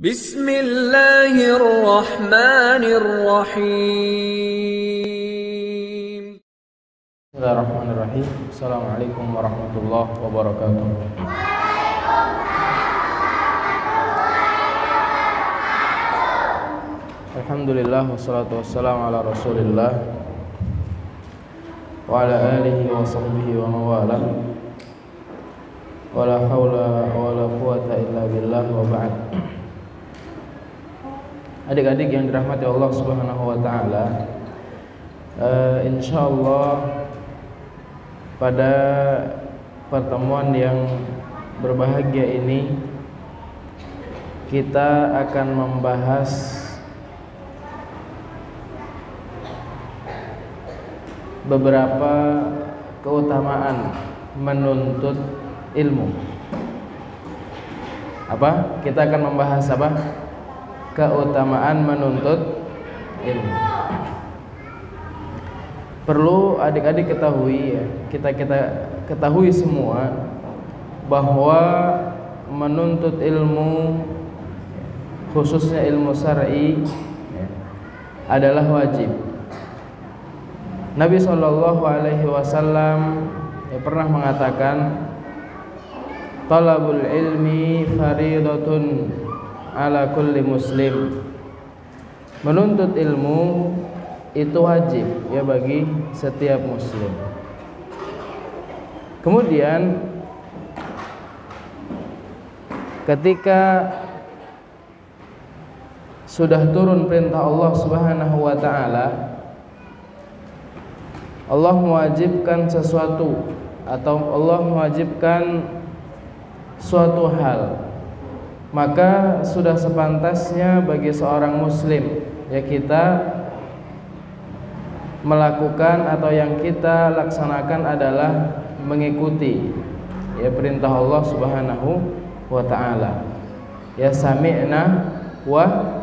Bismillahirrahmanirrahim. Bismillahirrahmanirrahim. Assalamualaikum warahmatullahi wabarakatuh. Alhamdulillah wassalatu wassalamu ala Rasulillah wa ala alihi wa sahbihi wa mawalah. Wala haula wala quwata illa billah wa ba'd. Adik-adik yang dirahmati Allah Subhanahu wa taala, insyaallah pada pertemuan yang berbahagia ini kita akan membahas beberapa keutamaan menuntut ilmu. Apa? Kita akan membahas apa? Keutamaan menuntut ilmu. Perlu adik-adik ketahui ya, kita ketahui semua bahwa menuntut ilmu, khususnya ilmu syar'i ya, adalah wajib. Nabi SAW pernah mengatakan, talabul ilmi faridatun ala kulli muslim. Menuntut ilmu itu wajib ya bagi setiap muslim. Kemudian ketika sudah turun perintah Allah Subhanahu wa taala, Allah mewajibkan sesuatu atau Allah mewajibkan suatu hal, maka sudah sepantasnya bagi seorang muslim ya kita melakukan atau yang kita laksanakan adalah mengikuti ya perintah Allah Subhanahu wa taala. Ya sami'na wa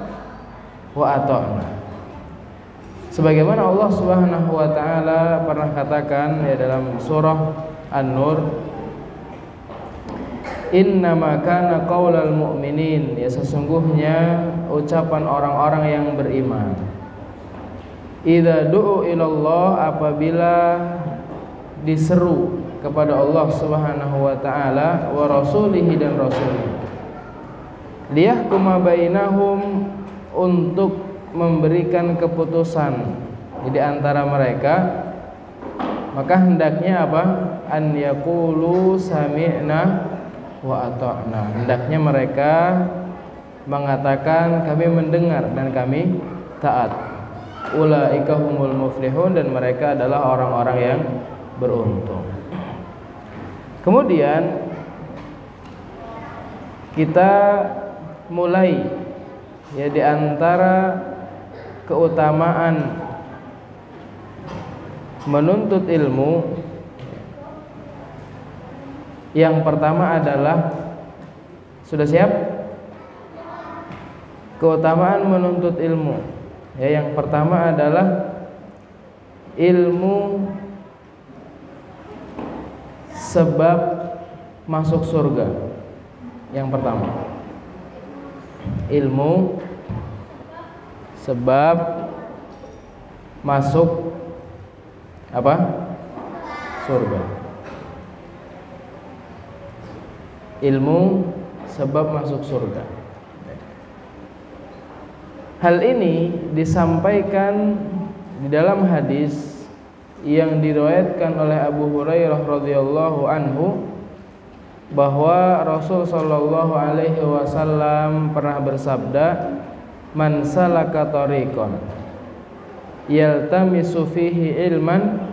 ata'na. Sebagaimana Allah Subhanahu wa taala pernah katakan ya dalam surah An-Nur, innama kana qaulal mu'minin, ya sesungguhnya ucapan orang-orang yang beriman, idza du'u ilallah, apabila diseru kepada Allah Subhanahu wa taala, wa rasulihi dan rasulnya, liyahkuma bainahum, untuk memberikan keputusan di antara mereka, maka hendaknya apa? An yaqulu sami'na wa ata'na. Hendaknya mereka mengatakan kami mendengar dan kami taat. Ulaika humul muflihun, dan mereka adalah orang-orang yang beruntung. Kemudian kita mulai ya di antara keutamaan menuntut ilmu. Yang pertama adalah, sudah siap? Keutamaan menuntut ilmu. Ya, yang pertama adalah ilmu sebab masuk surga. Yang pertama, ilmu sebab masuk apa? Surga. Ilmu sebab masuk surga. Hal ini disampaikan di dalam hadis yang diriwayatkan oleh Abu Hurairah radhiyallahu anhu, bahwa Rasul sallallahu alaihi wasallam pernah bersabda, man salaka tariqan yaltamisu fihi ilman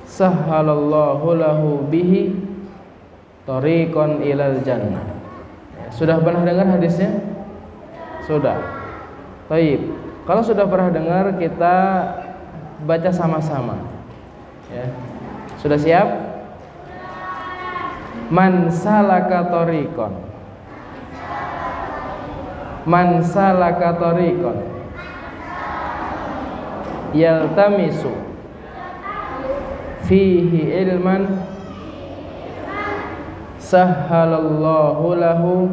sahhalallahu lahu bihi tariqan ilal jannah. Sudah pernah dengar hadisnya? Sudah. Baik. Kalau sudah pernah dengar, kita baca sama-sama. Ya. Sudah siap? Man salaka tariqan. Man salaka tariqan yaltamisu fihi ilman sahhalallahu lahu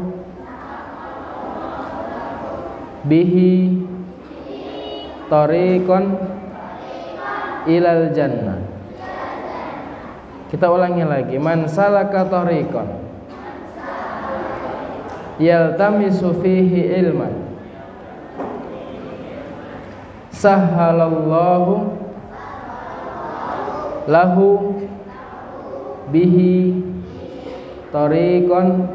bihi tariqan ilal jannah. Kita ulangi lagi, man salaka tariqan yaltamisu fihi ilman sahhalallahu lahu bihi tariqan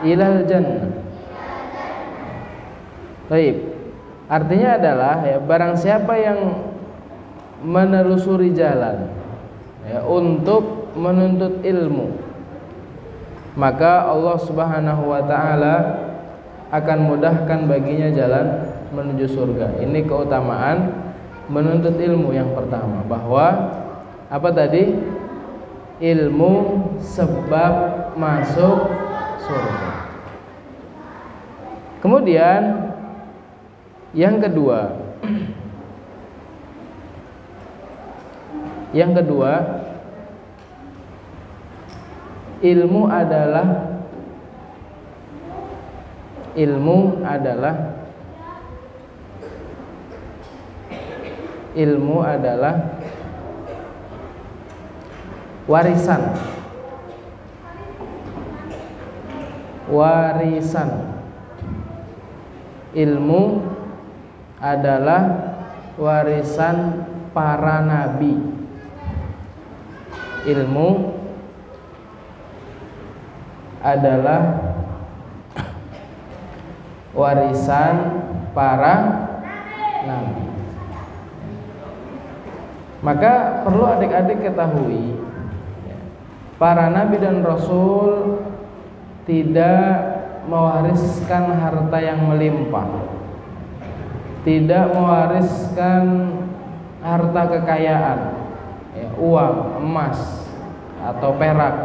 ilal jannah. Baik. Artinya adalah ya, barang siapa yang menelusuri jalan ya, untuk menuntut ilmu, maka Allah Subhanahu wa taala akan mudahkan baginya jalan menuju surga. Ini keutamaan menuntut ilmu yang pertama, bahwa apa tadi? Ilmu sebab masuk surga. Kemudian yang kedua, ilmu adalah warisan. Ilmu adalah warisan para nabi. Ilmu adalah warisan para nabi. Maka perlu adik-adik ketahui, para nabi dan rasul tidak mewariskan harta yang melimpah, tidak mewariskan harta kekayaan, ya, uang, emas atau perak,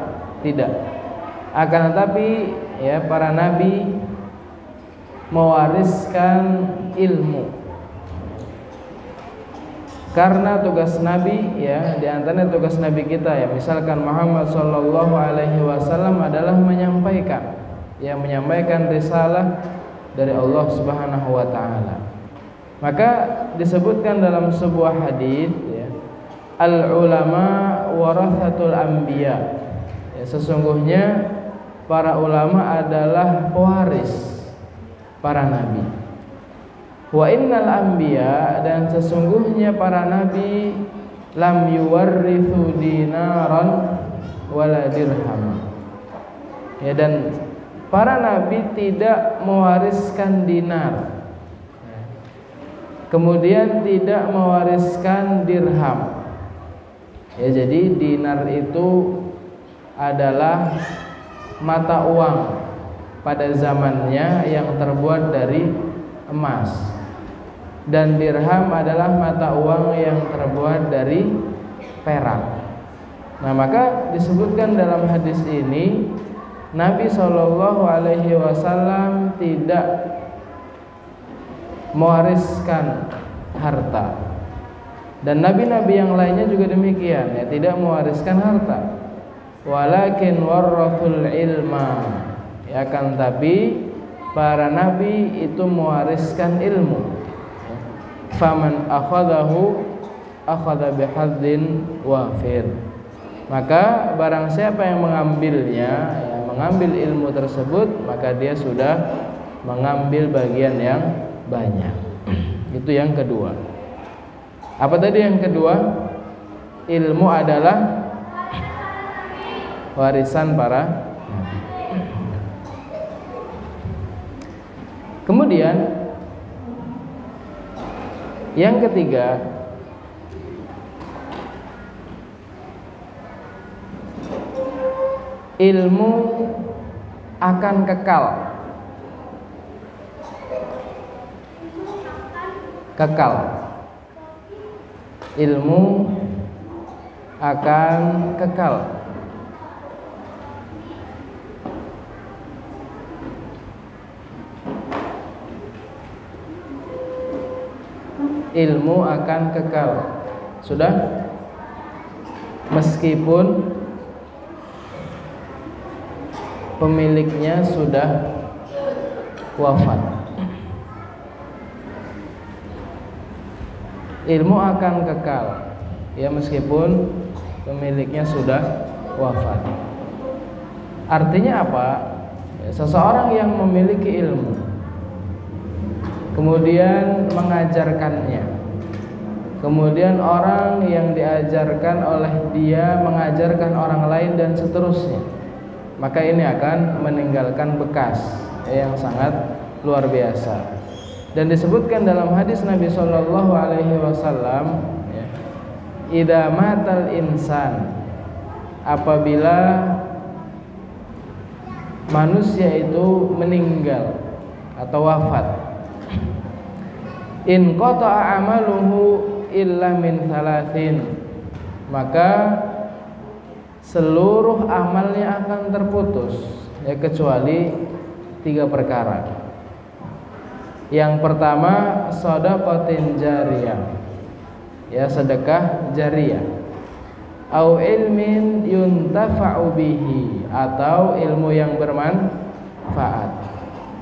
tidak. Akan tetapi ya, para nabi mewariskan ilmu. Karena tugas nabi ya, di antaranya tugas nabi kita ya, misalkan Muhammad sallallahu alaihi wasallam adalah menyampaikan risalah dari Allah Subhanahu wa taala. Maka disebutkan dalam sebuah hadis ya, al ulama warathatul anbiya. Ya, sesungguhnya para ulama adalah pewaris para nabi. Wa innal anbiya, dan sesungguhnya para nabi lam yuwarrithu dinaran wala dirham. Ya, dan para nabi tidak mewariskan dinar, kemudian tidak mewariskan dirham. Ya, jadi dinar itu adalah mata uang pada zamannya yang terbuat dari emas, dan dirham adalah mata uang yang terbuat dari perak. Nah, maka disebutkan dalam hadis ini Nabi Shallallahu Alaihi Wasallam tidak mewariskan harta, dan nabi-nabi yang lainnya juga demikian ya, tidak mewariskan harta. Walakin warathul ilma, ya, akan tapi para nabi itu mewariskan ilmu. Faman akhadahu akhadha bihadzin wafir. Maka barang siapa yang mengambilnya, ya, mengambil ilmu tersebut, maka dia sudah mengambil bagian yang banyak. Itu yang kedua. Apa tadi yang kedua? Ilmu adalah warisan para nabi. Kemudian yang ketiga, ilmu akan kekal. Ilmu akan kekal. Ilmu akan kekal. Sudah? Meskipun pemiliknya sudah wafat. ilmu akan kekal, ya meskipun pemiliknya sudah wafat. Artinya apa? Ya, seseorang yang memiliki ilmu kemudian mengajarkannya, kemudian orang yang diajarkan oleh dia mengajarkan orang lain dan seterusnya, maka ini akan meninggalkan bekas yang sangat luar biasa. Dan disebutkan dalam hadis Nabi Shallallahu Alaihi Wasallam, idza matal insan, apabila manusia itu meninggal atau wafat, in qata'a amaluhu illa min thalathin, maka seluruh amalnya akan terputus, ya kecuali 3 perkara. Yang pertama, shadaqatin jariyah, ya sedekah jariyah, au ilmin yuntafa'u bihi, atau ilmu yang bermanfaat.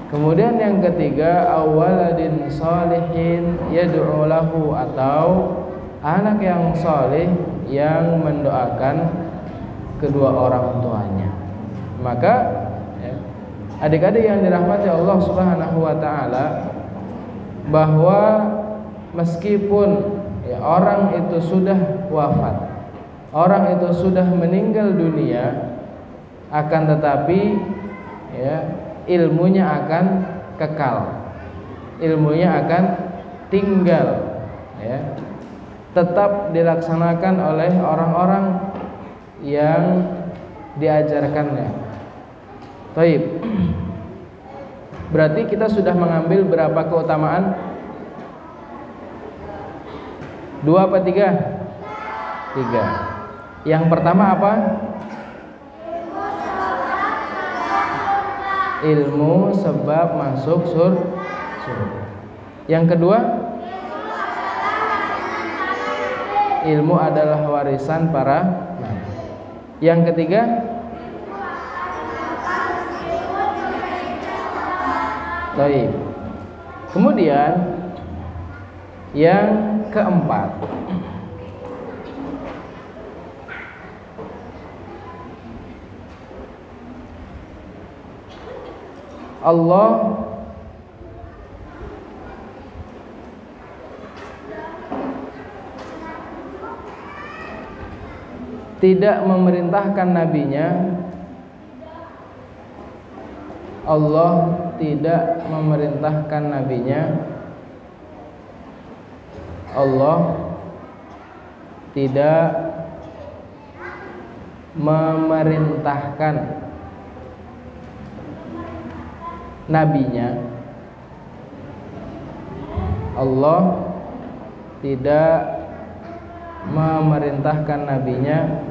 Kemudian yang ketiga, awaladin sholihin yad'u lahu, atau anak yang soleh yang mendoakan kedua orang tuanya. Maka adik-adik yang dirahmati Allah Subhanahu wa taala, bahwa meskipun orang itu sudah wafat, orang itu sudah meninggal dunia, akan tetapi ilmunya akan kekal, ilmunya akan tinggal, tetap dilaksanakan oleh orang-orang yang diajarkannya. Baik. Berarti kita sudah mengambil berapa keutamaan? 2 apa 3? 3. Yang pertama apa? Ilmu sebab masuk surga. Yang kedua, ilmu adalah warisan para nabi. Yang ketiga, baik. Kemudian yang keempat, Allah tidak memerintahkan nabinya, Allah tidak memerintahkan nabinya, Allah tidak memerintahkan nabinya, Allah tidak memerintahkan nabinya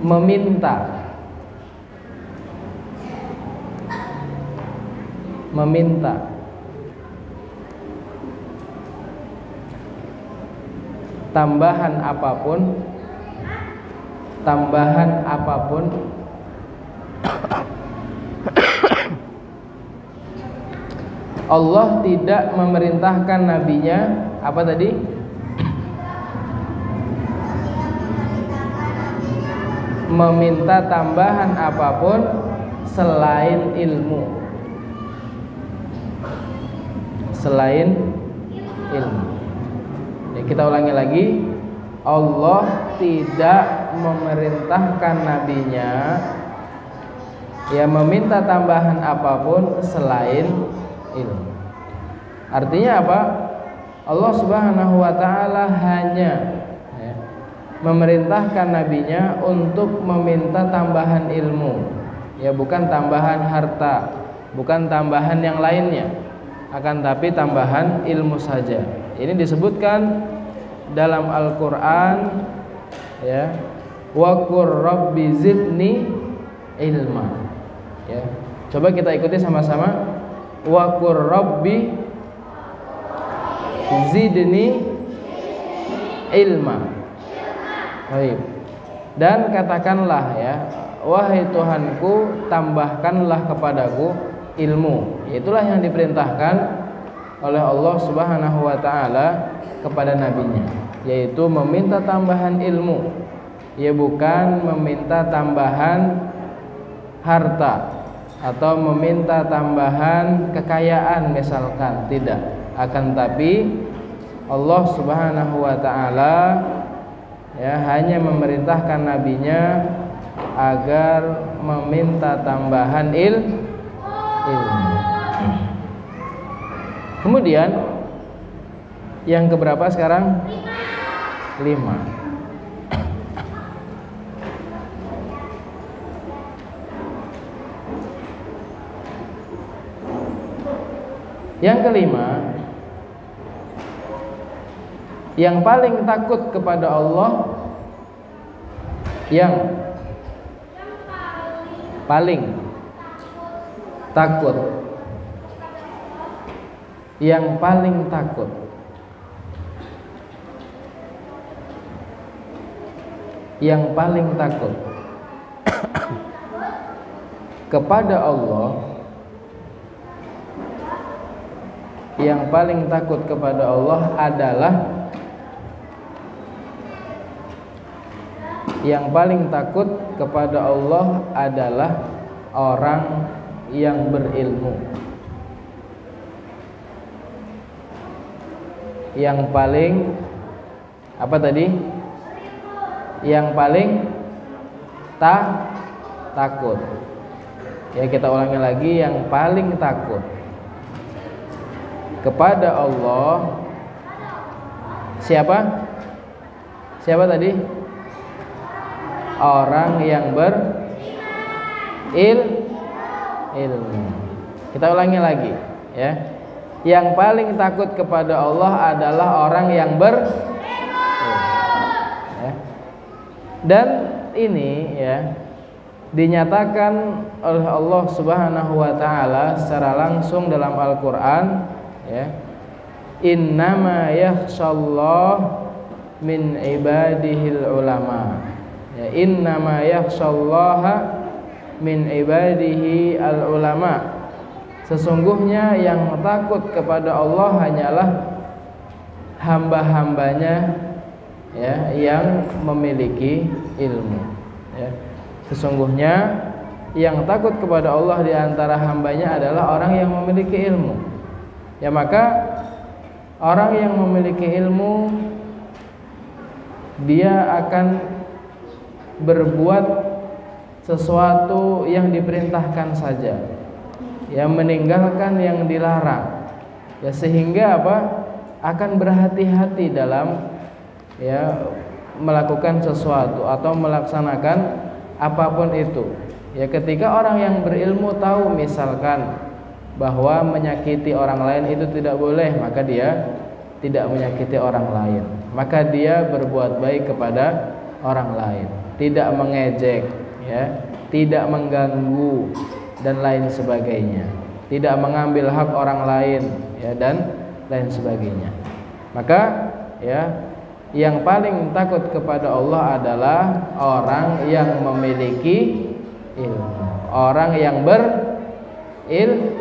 meminta tambahan apapun Allah tidak memerintahkan nabinya apa tadi? Meminta tambahan apapun selain ilmu. Selain ilmu. Ya, kita ulangi lagi. Allah tidak memerintahkan nabinya meminta tambahan apapun selain ilmu. Artinya apa? Allah Subhanahu wa taala hanya memerintahkan nabinya untuk meminta tambahan ilmu, bukan tambahan harta, bukan tambahan yang lainnya, akan tapi tambahan ilmu saja. Ini disebutkan dalam Al-Qur'an, wa qur rabbi zidni ilma. Coba kita ikuti sama-sama. Wa qur rabbi zidni ilma. Baik. Dan katakanlah wahai Tuhanku, tambahkanlah kepadaku ilmu. Itulah yang diperintahkan oleh Allah Subhanahu wa taala kepada nabinya, yaitu meminta tambahan ilmu. Ya, bukan meminta tambahan harta atau meminta tambahan kekayaan misalkan, tidak. Akan tapi Allah Subhanahu wa taala ya hanya memerintahkan nabinya agar meminta tambahan ilmu. Kemudian yang keberapa sekarang? 5. Yang kelima, yang paling takut kepada Allah, yang paling takut, yang paling takut yang paling takut kepada Allah, yang paling takut kepada Allah adalah, yang paling takut kepada Allah adalah orang yang berilmu. Yang paling apa tadi? Yang paling takut. Ya, kita ulangi lagi, yang paling takut kepada Allah siapa? Siapa tadi? Orang yang berilmu. Kita ulangi lagi ya. Yang paling takut kepada Allah adalah orang yang berilmu ya. Dan ini ya dinyatakan oleh Allah Subhanahu wa taala secara langsung dalam Al-Qur'an ya. Innama yakhshallah min ibadihil ulama. Ya, innama yakhshallaha min ibadihi al ulama. Sesungguhnya yang takut kepada Allah hanyalah hamba-hambanya ya yang memiliki ilmu ya. Sesungguhnya yang takut kepada Allah di antara hambanya adalah orang yang memiliki ilmu. Ya, maka orang yang memiliki ilmu dia akan berbuat sesuatu yang diperintahkan saja, ya, meninggalkan yang dilarang, ya, sehingga apa? Akan berhati-hati dalam ya melakukan sesuatu atau melaksanakan apapun itu. Ya, ketika orang yang berilmu tahu misalkan bahwa menyakiti orang lain itu tidak boleh, maka dia tidak menyakiti orang lain. Maka dia berbuat baik kepada orang lain, tidak mengejek, ya, tidak mengganggu dan lain sebagainya, tidak mengambil hak orang lain, ya, dan lain sebagainya. Maka ya, yang paling takut kepada Allah adalah orang yang memiliki ilmu, orang yang berilmu.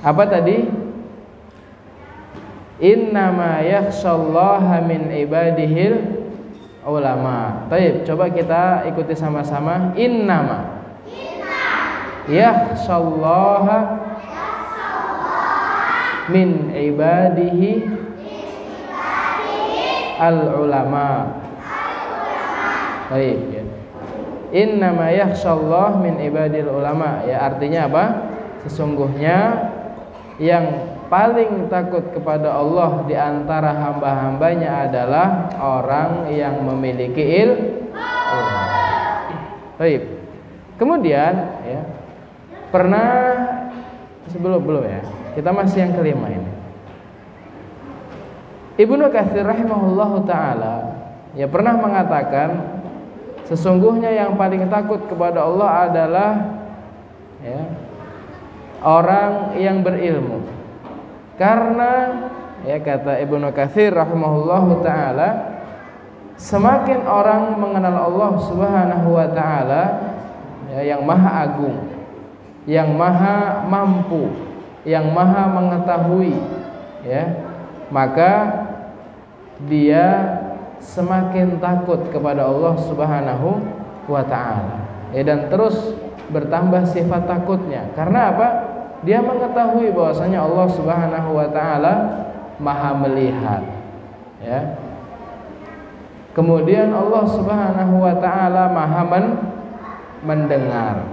Apa tadi? Innama yakhshallaha min ibadihil ulama. Baik, coba kita ikuti sama-sama. Innama yakhshallaha min ibadihi al ulama. Baik ya. Innama yakhshallah min ibadil ulama, ya, artinya apa? Sesungguhnya yang paling takut kepada Allah di antara hamba-hambanya adalah orang yang memiliki ilmu. Baik. Kemudian ya, pernah belum ya. Kita masih yang kelima ini. Ibnu Katsir rahimahullahu taala ya pernah mengatakan sesungguhnya yang paling takut kepada Allah adalah ya, orang yang berilmu. Karena ya, kata Ibnu Katsir rahimahullahu taala, semakin orang mengenal Allah Subhanahu wa taala ya, yang maha agung, yang maha mampu, yang maha mengetahui ya, maka dia semakin takut kepada Allah Subhanahu wa taala. Dan terus bertambah sifat takutnya. Karena apa? Dia mengetahui bahwasanya Allah Subhanahu wa taala Maha melihat. Ya. Kemudian Allah Subhanahu wa taala Maha mendengar.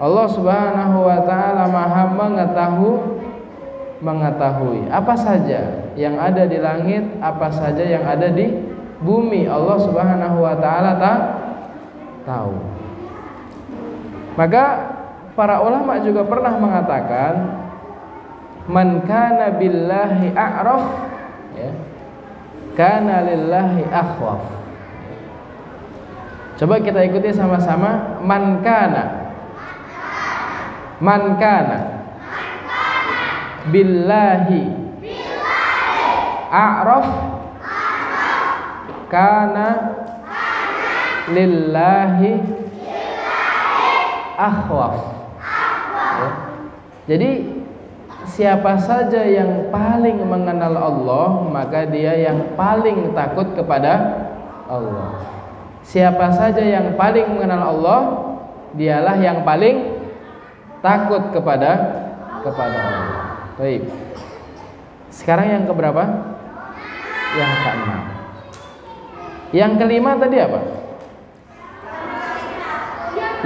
Allah Subhanahu wa taala Maha mengetahui apa saja yang ada di langit, apa saja yang ada di bumi. Allah Subhanahu wa taala tahu. Maka para ulama juga pernah mengatakan, man kana billahi a'raf, ya, kana lillahi akhwaf. Coba kita ikuti sama-sama. Man kana billahi a'raf, kana lillahi akhwaf. Ya. Jadi siapa saja yang paling mengenal Allah, maka dia yang paling takut kepada Allah. Siapa saja yang paling mengenal Allah, dialah yang paling takut kepada Allah. Baik. Sekarang yang keberapa? Yang keenam. Yang kelima tadi apa?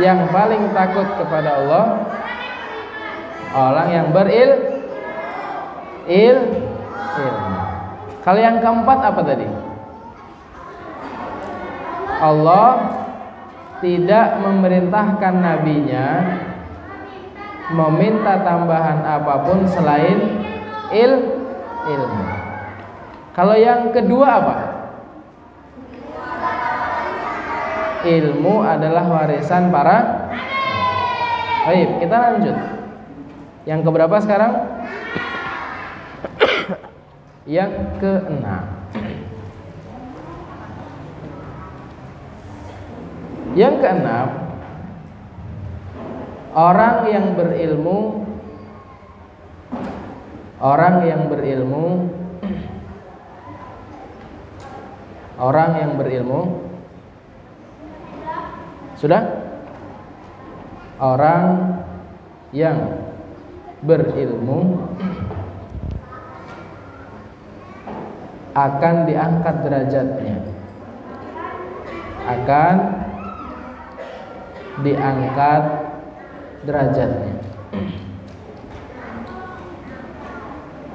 Yang paling takut kepada Allah, orang yang berilmu. Kalau yang keempat apa tadi? Allah tidak memerintahkan nabinya meminta tambahan apapun selain ilmu. Kalau yang kedua apa? Ilmu adalah warisan para. Baik, kita lanjut. Yang keberapa sekarang? Yang keenam. Yang keenam, orang yang berilmu sudah? Orang yang berilmu akan diangkat derajatnya.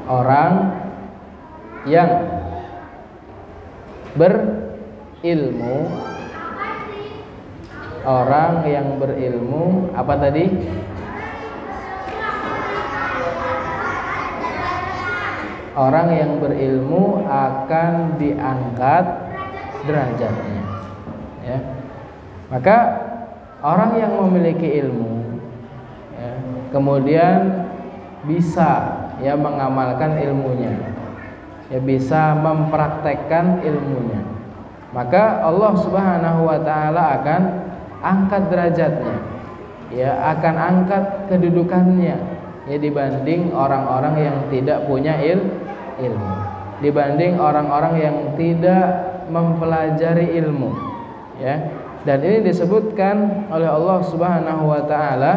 Orang yang berilmu apa tadi? Orang yang berilmu akan diangkat derajatnya. Ya. Maka orang yang memiliki ilmu, ya, kemudian bisa mengamalkan ilmunya, bisa mempraktekkan ilmunya, maka Allah Subhanahu wa taala akan angkat derajatnya, akan angkat kedudukannya, dibanding orang-orang yang tidak punya ilmu, dibanding orang-orang yang tidak mempelajari ilmu, Dan ini disebutkan oleh Allah Subhanahu wa taala,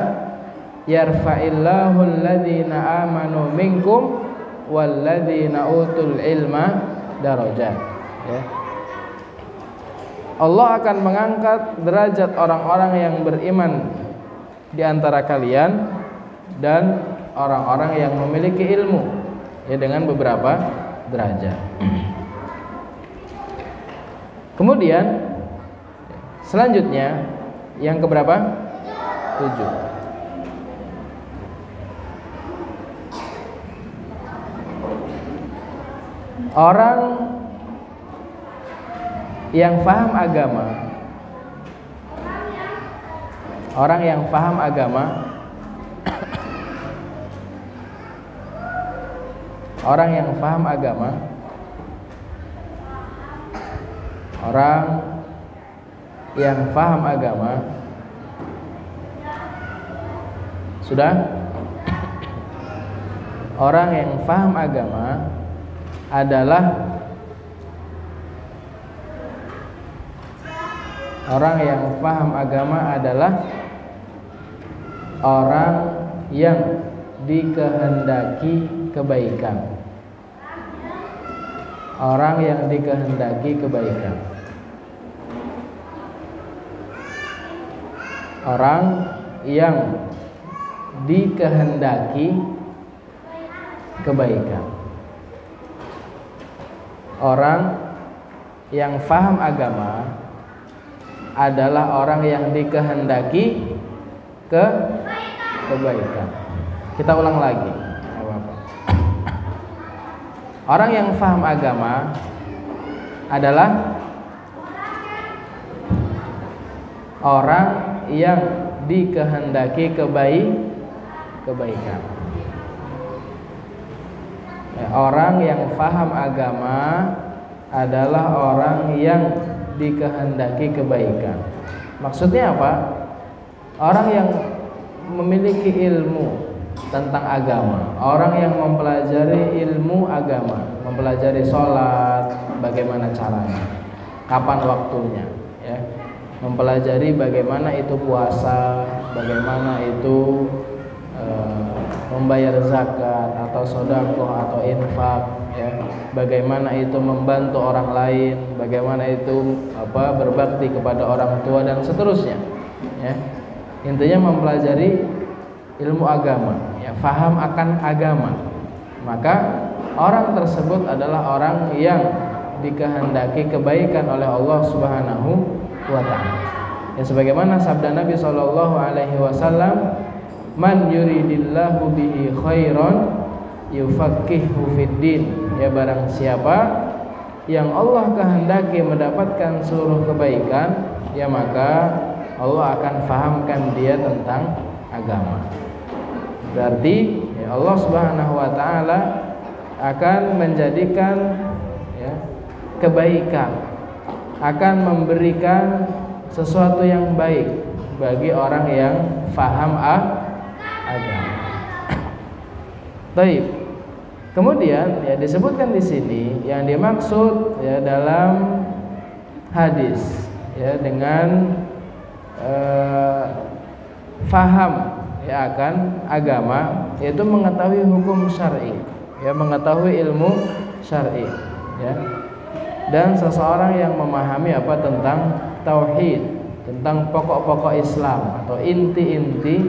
yarfa'illahu alladhina amanu minkum walladzina utul ilma darajat. Allah akan mengangkat derajat orang-orang yang beriman di antara kalian dan orang-orang yang memiliki ilmu, dengan beberapa derajat. Kemudian selanjutnya yang keberapa? 7. Orang yang faham agama, orang yang faham agama, orang yang faham agama, orang yang faham agama, sudah? Orang yang faham agama adalah orang yang paham agama adalah orang yang dikehendaki kebaikan. Orang yang dikehendaki kebaikan. Orang yang dikehendaki kebaikan. Orang yang faham agama adalah orang yang dikehendaki kebaikan. Kita ulang lagi. Orang yang faham agama adalah orang yang dikehendaki kebaikan. Orang yang faham agama adalah orang yang dikehendaki kebaikan. Maksudnya apa? Orang yang memiliki ilmu tentang agama, orang yang mempelajari ilmu agama, mempelajari sholat, bagaimana caranya, kapan waktunya, ya, mempelajari bagaimana itu puasa, bagaimana itu membayar zakat atau sedekah atau infak, ya, bagaimana itu membantu orang lain, bagaimana itu berbakti kepada orang tua dan seterusnya, ya. Intinya mempelajari ilmu agama, ya, faham akan agama. Maka orang tersebut adalah orang yang dikehendaki kebaikan oleh Allah Subhanahu wa taala. Ya, sebagaimana sabda Nabi sallallahu alaihi wasallam, "Man yuridillahu bihi khairan yufaqihu fiddin." Ya, barang siapa yang Allah kehendaki mendapatkan seluruh kebaikan, ya maka Allah akan fahamkan dia tentang agama. Berarti ya, Allah Subhanahu wa taala akan menjadikan, ya, kebaikan, akan memberikan sesuatu yang baik bagi orang yang faham agama. Baik. Kemudian ya disebutkan di sini yang dimaksud ya dalam hadis ya dengan faham ya akan agama, yaitu mengetahui hukum syar'i, ya, mengetahui ilmu syar'i, ya. Dan seseorang yang memahami apa tentang tauhid, tentang pokok-pokok Islam atau inti-inti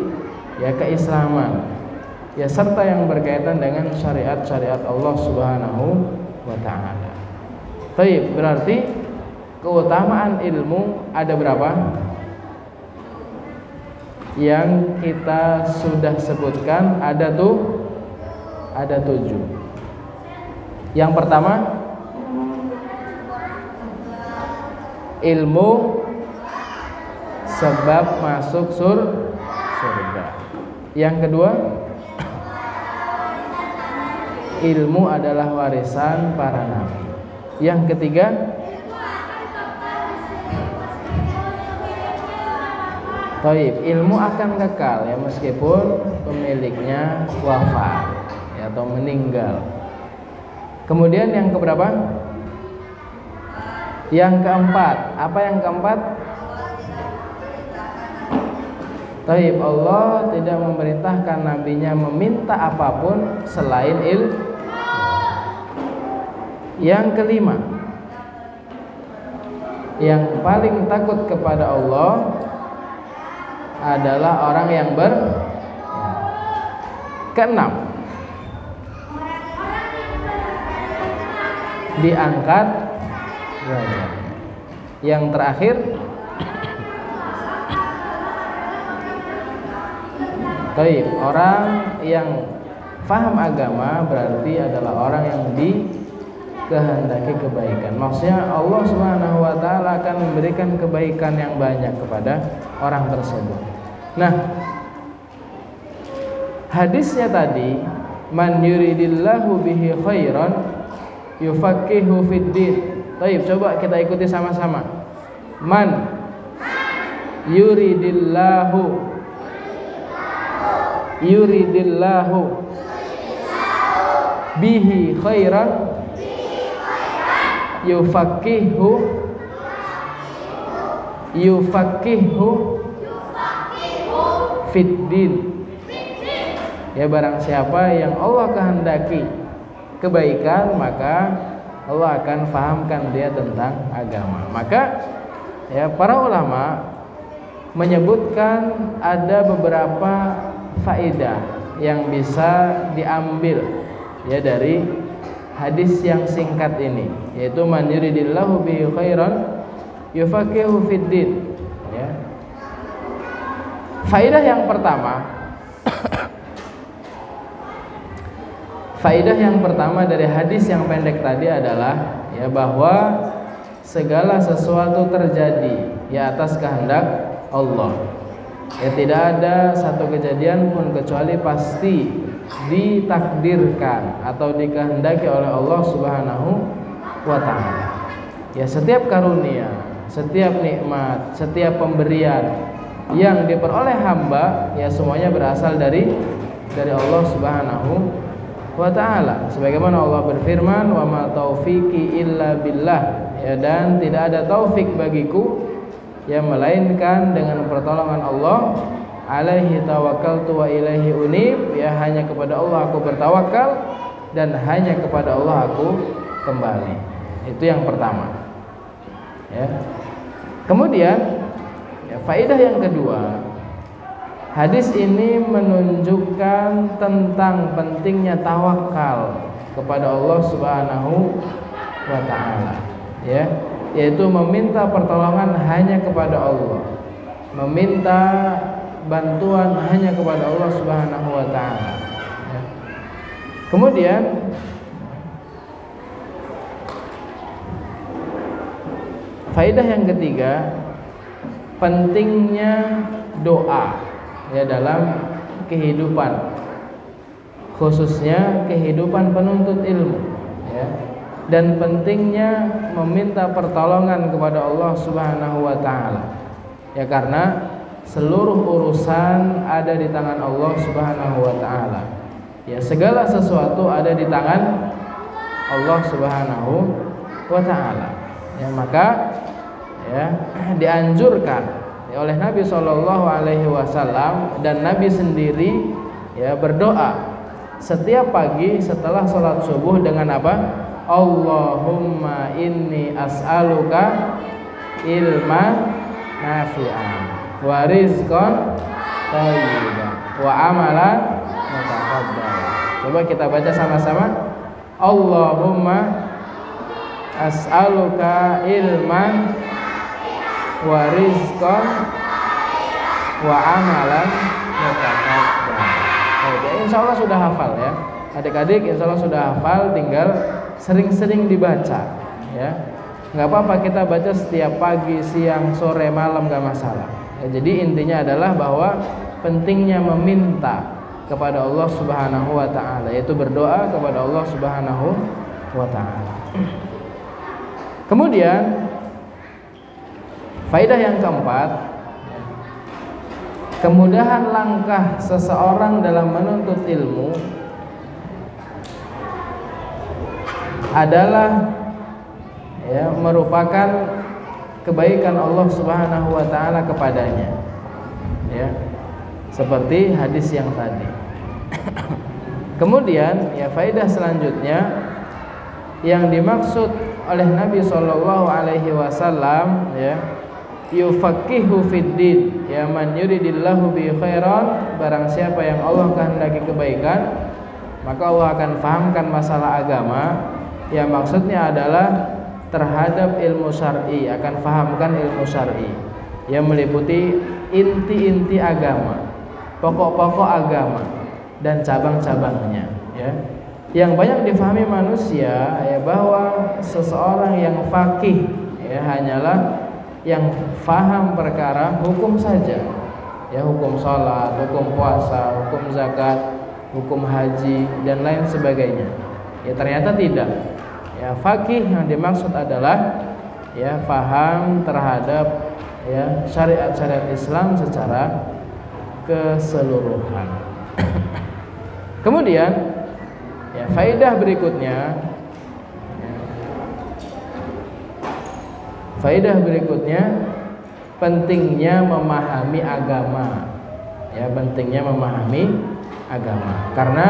ya keislaman, ya, serta yang berkaitan dengan syariat-syariat Allah Subhanahu wa taala. Baik, berarti keutamaan ilmu ada berapa? Yang kita sudah sebutkan ada 7. Yang pertama, ilmu sebab masuk surga. Yang kedua, ilmu adalah warisan para nabi. Yang ketiga, ilmu akan kekal ya meskipun pemiliknya wafat ya, atau meninggal. Kemudian yang keberapa? Yang keempat. Apa yang keempat? Allah tidak memerintahkan nabinya meminta apapun selain ilmu. Yang kelima, yang paling takut kepada Allah adalah orang yang keenam, diangkat derajat. Yang terakhir, orang yang faham agama berarti adalah orang yang dikehendaki kebaikan. Maksudnya Allah Subhanahu wa taala akan memberikan kebaikan yang banyak kepada orang tersebut. Nah, hadisnya tadi, man yuridillahu bihi khairan yufaqihu fiddin. Coba kita ikuti sama-sama. Man yuridillahu bihi khairan yufaqihu fiddin. Ya, barang siapa yang Allah kehendaki kebaikan, maka Allah akan fahamkan dia tentang agama. Maka ya, para ulama menyebutkan ada beberapa faedah yang bisa diambil ya dari hadis yang singkat ini, yaitu man yuridillahu bihi khairan yufaqihu fiddin. Ya. Faedah yang pertama faedah yang pertama dari hadis yang pendek tadi adalah ya, bahwa segala sesuatu terjadi ya atas kehendak Allah. Ya, tidak ada satu kejadian pun kecuali pasti ditakdirkan atau dikehendaki oleh Allah Subhanahu wa taala. Ya, setiap karunia, setiap nikmat, setiap pemberian yang diperoleh hamba ya semuanya berasal dari Allah Subhanahu wa ta'ala. Sebagaimana Allah berfirman, wa ma taufiqi illa billah, ya, dan tidak ada taufik bagiku ya melainkan dengan pertolongan Allah. Alaihi tawakkaltu wa ilaihi unib, ya, hanya kepada Allah aku bertawakal dan hanya kepada Allah aku kembali. Itu yang pertama. Ya. Kemudian ya, faedah yang kedua, hadis ini menunjukkan tentang pentingnya tawakal kepada Allah Subhanahu wa taala, ya, yaitu meminta pertolongan hanya kepada Allah, meminta bantuan hanya kepada Allah Subhanahu wa taala. Ya. Kemudian faedah yang ketiga, pentingnya doa ya dalam kehidupan, khususnya kehidupan penuntut ilmu, ya, dan pentingnya meminta pertolongan kepada Allah Subhanahu wa taala. Ya, karena seluruh urusan ada di tangan Allah Subhanahu wa taala. Ya, segala sesuatu ada di tangan Allah Subhanahu wa taala. Ya, maka ya dianjurkan oleh Nabi Shallallahu Alaihi Wasallam dan Nabi sendiri ya berdoa setiap pagi setelah sholat subuh dengan apa? Allahumma inni as'aluka ilman nafi'an wa rizqan thayyiban wa amalan mutaqabbalan. Coba kita baca sama-sama. Allahumma as'aluka ilman wa rizqan wa amalan mutaqabbalan. Oke, insyaallah sudah hafal ya. Adik-adik insyaallah sudah hafal, tinggal sering-sering dibaca ya. Enggak apa-apa kita baca setiap pagi, siang, sore, malam, enggak masalah. Ya, jadi intinya adalah bahwa pentingnya meminta kepada Allah Subhanahu wa taala, yaitu berdoa kepada Allah Subhanahu wa taala. Kemudian faedah yang keempat, kemudahan langkah seseorang dalam menuntut ilmu adalah ya merupakan kebaikan Allah Subhanahu wa taala kepadanya. Ya. Seperti hadis yang tadi. Kemudian ya faedah selanjutnya yang dimaksud oleh Nabi Shallallahu Alaihi Wasallam ya yufaqihu fiddin, ya man yuridillahu bi khairan, barang siapa yang Allah kehendaki kebaikan maka Allah akan fahamkan masalah agama. Ya maksudnya adalah terhadap ilmu syar'i, akan fahamkan ilmu syar'i yang meliputi inti-inti agama, pokok-pokok agama dan cabang-cabangnya, ya. Yang banyak difahami manusia ya bahwa seseorang yang faqih ya hanyalah yang faham perkara hukum saja, ya, hukum sholat, hukum puasa, hukum zakat, hukum haji dan lain sebagainya. Ya ternyata tidak. Ya faqih yang dimaksud adalah ya faham terhadap ya syariat-syariat Islam secara keseluruhan. Kemudian ya faedah berikutnya ya, Faedah berikutnya, pentingnya memahami agama. Ya, pentingnya memahami agama. Karena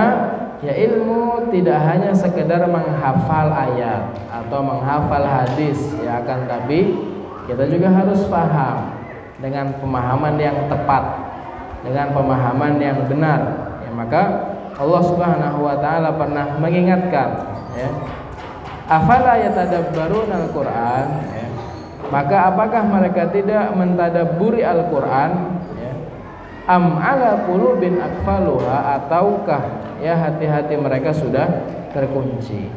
ya ilmu tidak hanya sekedar menghafal ayat atau menghafal hadis, ya, akan tapi kita juga harus paham dengan pemahaman yang tepat, dengan pemahaman yang benar. Ya, maka Allah Subhanahu wa taala pernah mengingatkan, ya, afala yatadabbaruna al-Qur'an, ya. Maka apakah mereka tidak mentadabburi Al-Qur'an, ya? Am ala qulubin aqfaluha, ataukah ya hati-hati mereka sudah terkunci.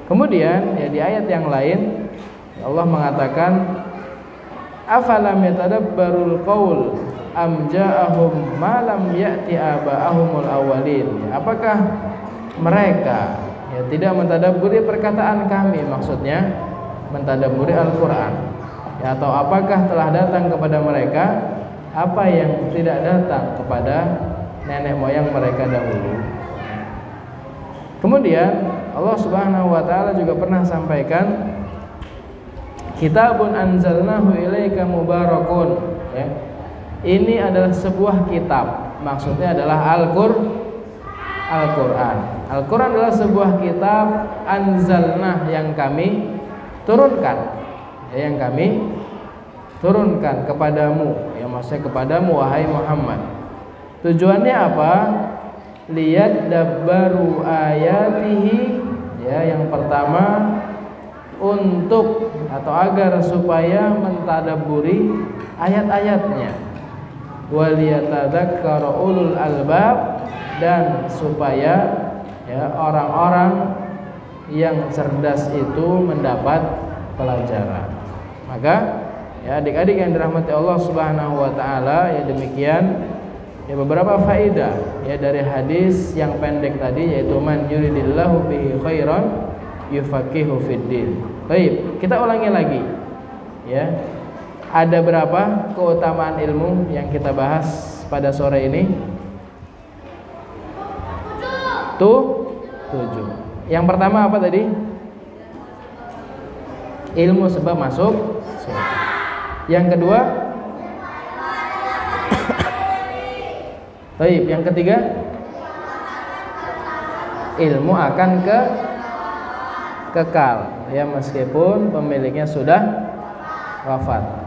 Kemudian ya di ayat yang lain Allah mengatakan afalam yatadabbarul qaul am ja'ahum ma lam ya'ti aba'ahumul awwalin. Apakah mereka ya tidak mentadabburi perkataan kami, maksudnya mentadabburi Al-Qur'an, ya, atau apakah telah datang kepada mereka apa yang tidak datang kepada nenek moyang mereka dahulu. Kemudian Allah Subhanahu wa taala juga pernah sampaikan kitabun anzalnahu ilaika mubarakun, ya. Ini adalah sebuah kitab, maksudnya adalah Al-Qur'an. Al-Qur'an adalah sebuah kitab anzalnah yang kami turunkan, ya, yang kami turunkan kepadamu, ya, maksudnya kepadamu wahai Muhammad. Tujuannya apa? Liyadabbaru ayatihi, ya, yang pertama untuk atau agar supaya mentadabburi ayat-ayatnya. Waliyatadzakkara ulul albab, dan supaya ya orang-orang yang cerdas itu mendapat pelajaran. Maka ya adik-adik yang dirahmati Allah Subhanahu wa taala, ya demikian ya beberapa faedah ya dari hadis yang pendek tadi, yaitu man yuridillahu bihi khairan yufaqihu fiddin. Baik, kita ulangi lagi. Ya. Ada berapa keutamaan ilmu yang kita bahas pada sore ini? 7. Yang pertama apa tadi? Ilmu sebab masuk surga. Yang kedua? Baik, yang ketiga? Ilmu akan kekal, ya, meskipun pemiliknya sudah wafat.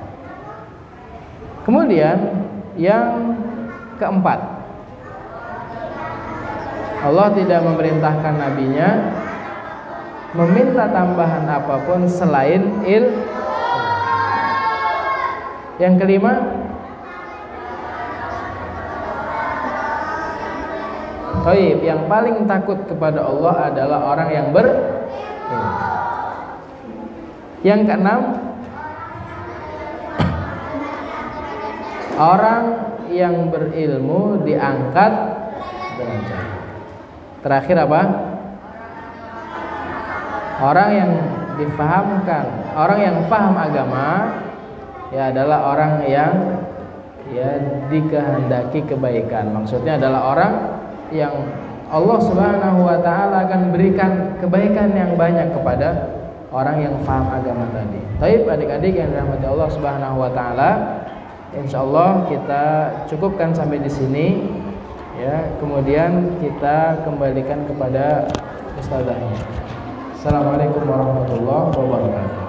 Kemudian yang keempat, Allah tidak memerintahkan nabinya meminta tambahan apapun selain ilmu. Yang kelima, Taib, yang paling takut kepada Allah adalah orang yang berilmu. Yang keenam, orang yang berilmu diangkat derajat. Terakhir apa? Orang yang difahamkan, orang yang paham agama ya adalah orang yang ya dikehendaki kebaikan. Maksudnya adalah orang yang Allah Subhanahu wa taala akan berikan kebaikan yang banyak kepada orang yang paham agama tadi. Baik adik-adik yang dirahmati Allah Subhanahu wa taala, insyaallah kita cukupkan sampai di sini, ya. Kemudian kita kembalikan kepada ustazahnya. Assalamualaikum warahmatullahi wabarakatuh.